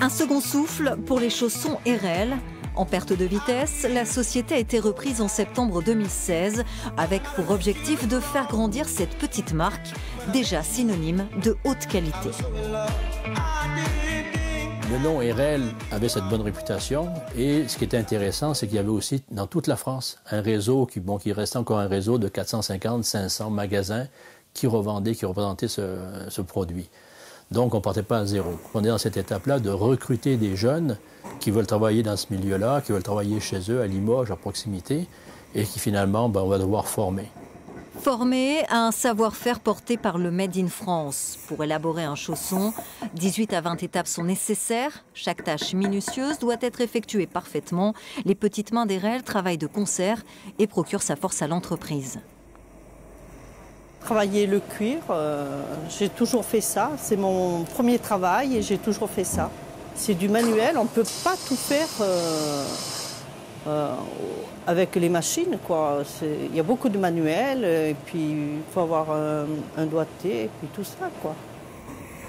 Un second souffle pour les chaussons Herrel. En perte de vitesse, la société a été reprise en septembre 2016 avec pour objectif de faire grandir cette petite marque, déjà synonyme de haute qualité. Le nom Herrel avait cette bonne réputation et ce qui était intéressant, c'est qu'il y avait aussi dans toute la France un réseau qui restait encore un réseau de 450-500 magasins qui revendaient, qui représentaient ce produit. Donc on ne partait pas à zéro. On est dans cette étape-là de recruter des jeunes qui veulent travailler dans ce milieu-là, qui veulent travailler chez eux, à Limoges, à proximité, et qui finalement, on va devoir former. Former à un savoir-faire porté par le Made in France. Pour élaborer un chausson, 18 à 20 étapes sont nécessaires. Chaque tâche minutieuse doit être effectuée parfaitement. Les petites mains d'Herrel travaillent de concert et procurent sa force à l'entreprise. Travailler le cuir, j'ai toujours fait ça. C'est mon premier travail et j'ai toujours fait ça. C'est du manuel, on ne peut pas tout faire avec les machines, quoi. Il y a beaucoup de manuels et puis il faut avoir un doigté et puis tout ça, quoi.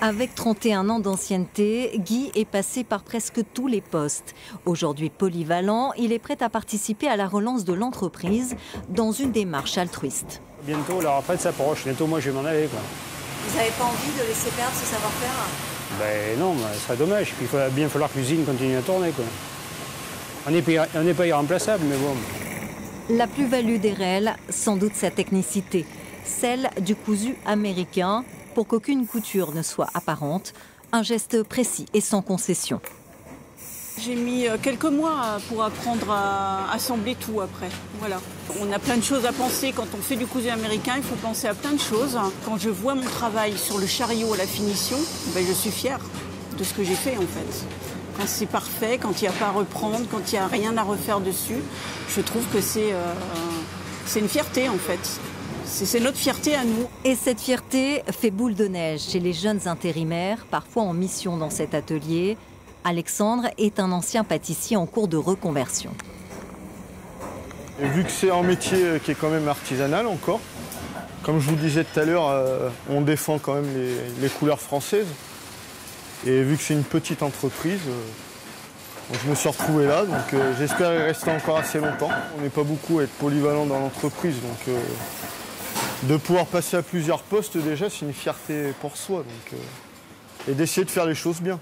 Avec 31 ans d'ancienneté, Guy est passé par presque tous les postes. Aujourd'hui polyvalent, il est prêt à participer à la relance de l'entreprise dans une démarche altruiste. Bientôt, la retraite s'approche. Bientôt, moi, je vais m'en aller, quoi. Vous n'avez pas envie de laisser perdre ce savoir-faire? Ben non, ce serait dommage. Puis il va bien falloir que l'usine continue à tourner, quoi. On n'est pas irremplaçable, mais bon. La plus-value d'Herrel, sans doute sa technicité, celle du cousu américain, pour qu'aucune couture ne soit apparente, un geste précis et sans concession. J'ai mis quelques mois pour apprendre à assembler tout après. Voilà. On a plein de choses à penser. Quand on fait du cousu américain, il faut penser à plein de choses. Quand je vois mon travail sur le chariot à la finition, ben je suis fière de ce que j'ai fait en fait. Quand c'est parfait, quand il n'y a pas à reprendre, quand il n'y a rien à refaire dessus, je trouve que c'est une fierté en fait. C'est notre fierté à nous. Et cette fierté fait boule de neige chez les jeunes intérimaires, parfois en mission dans cet atelier. Alexandre est un ancien pâtissier en cours de reconversion. Et vu que c'est un métier qui est quand même artisanal encore, comme je vous disais tout à l'heure, on défend quand même les couleurs françaises. Et vu que c'est une petite entreprise, je me suis retrouvé là, donc j'espère y rester encore assez longtemps. On n'est pas beaucoup à être polyvalent dans l'entreprise, donc de pouvoir passer à plusieurs postes déjà, c'est une fierté pour soi. Donc, et d'essayer de faire les choses bien.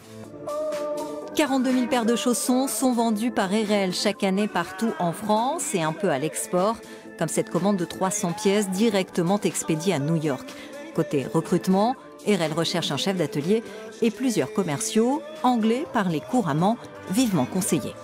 42 000 paires de chaussons sont vendues par Herrel chaque année partout en France et un peu à l'export, comme cette commande de 300 pièces directement expédiée à New York. Côté recrutement, Herrel recherche un chef d'atelier et plusieurs commerciaux, anglais parlés couramment, vivement conseillés.